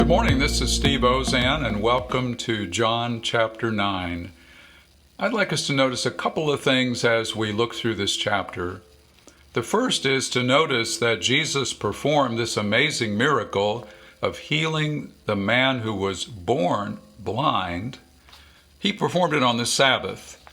Good morning, this is Steve Ozanne, and welcome to John chapter 9. I'd like us to notice a couple of things as we look through this chapter. The first is to notice that Jesus performed this amazing miracle of healing the man who was born blind. He performed it on the Sabbath.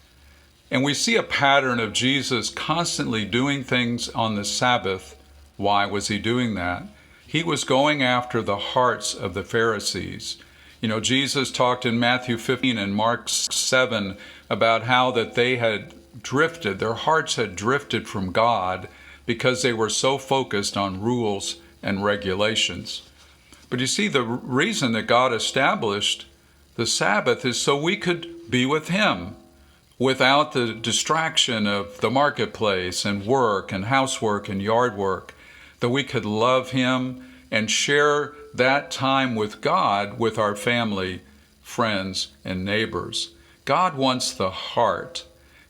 And we see a pattern of Jesus constantly doing things on the Sabbath. Why was he doing that? He was going after the hearts of the Pharisees. You know, Jesus talked in Matthew 15 and Mark 7 about how that they had drifted, their hearts had drifted from God because they were so focused on rules and regulations. But you see, the reason that God established the Sabbath is so we could be with Him without the distraction of the marketplace and work and housework and yard work, that we could love Him and share that time with God with our family, friends, and neighbors. God wants the heart.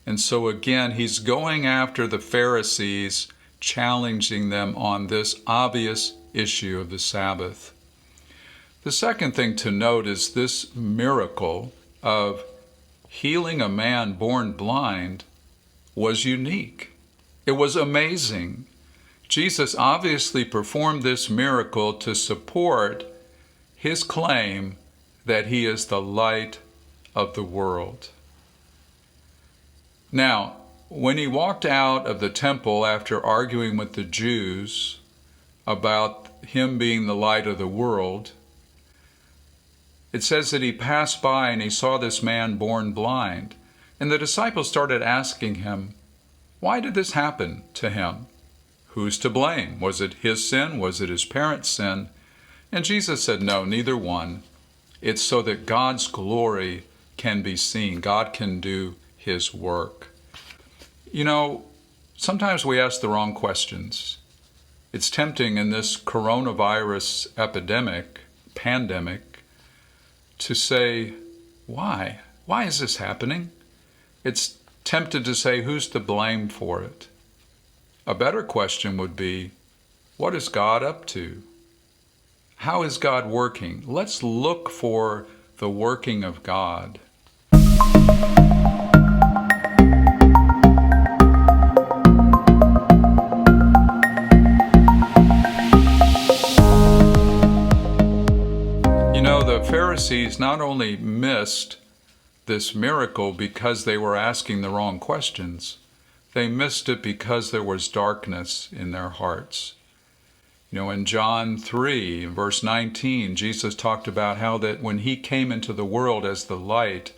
And so again, He's going after the Pharisees, challenging them on this obvious issue of the Sabbath. The second thing to note is this miracle of healing a man born blind was unique. It was amazing. Jesus obviously performed this miracle to support His claim that He is the light of the world. Now, when He walked out of the temple after arguing with the Jews about Him being the light of the world, it says that He passed by and He saw this man born blind. And the disciples started asking Him, why did this happen to him? Who's to blame? Was it his sin? Was it his parents' sin? And Jesus said, no, neither one. It's so that God's glory can be seen. God can do His work. You know, sometimes we ask the wrong questions. It's tempting in this coronavirus pandemic, to say, why? Why is this happening? It's tempted to say, who's to blame for it? A better question would be, what is God up to? How is God working? Let's look for the working of God. You know, the Pharisees not only missed this miracle because they were asking the wrong questions, they missed it because there was darkness in their hearts. You know, in John 3, verse 19, Jesus talked about how that when He came into the world as the light,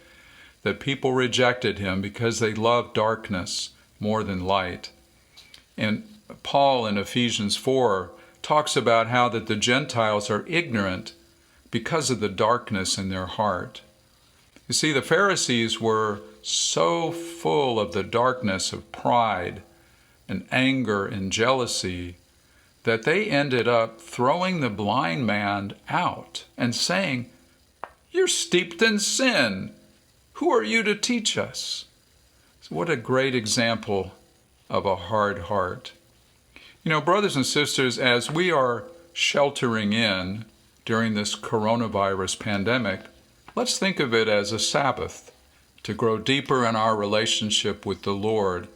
that people rejected Him because they loved darkness more than light. And Paul in Ephesians 4 talks about how that the Gentiles are ignorant because of the darkness in their heart. You see, the Pharisees were so full of the darkness of pride and anger and jealousy that they ended up throwing the blind man out and saying, you're steeped in sin. Who are you to teach us? So what a great example of a hard heart. You know, brothers and sisters, as we are sheltering in during this coronavirus pandemic, let's think of it as a Sabbath to grow deeper in our relationship with the Lord,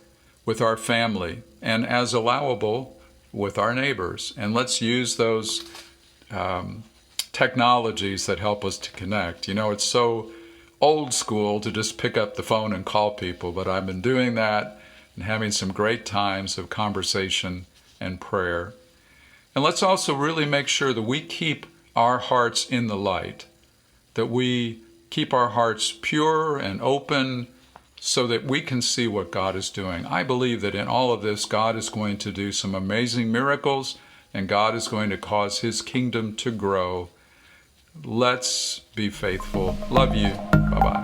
with our family, and as allowable with our neighbors. And let's use those technologies that help us to connect. You know, it's so old school to just pick up the phone and call people, but I've been doing that and having some great times of conversation and prayer. And let's also really make sure that we keep our hearts in the light, that we keep our hearts pure and open so that we can see what God is doing. I believe that in all of this, God is going to do some amazing miracles, and God is going to cause His kingdom to grow. Let's be faithful. Love you. Bye-bye.